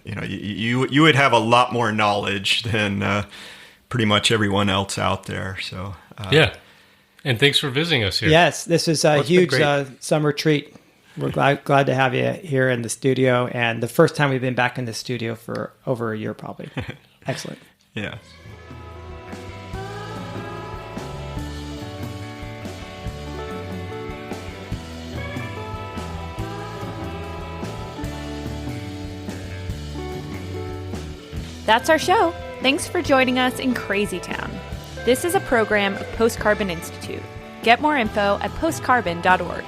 you would have a lot more knowledge than pretty much everyone else out there. So and thanks for visiting us here. Yes, this is a huge summer treat. We're glad to have you here in the studio, and the first time we've been back in the studio for over a year, probably. Excellent. Yeah. That's our show. Thanks for joining us in Crazy Town. This is a program of Post Carbon Institute. Get more info at postcarbon.org.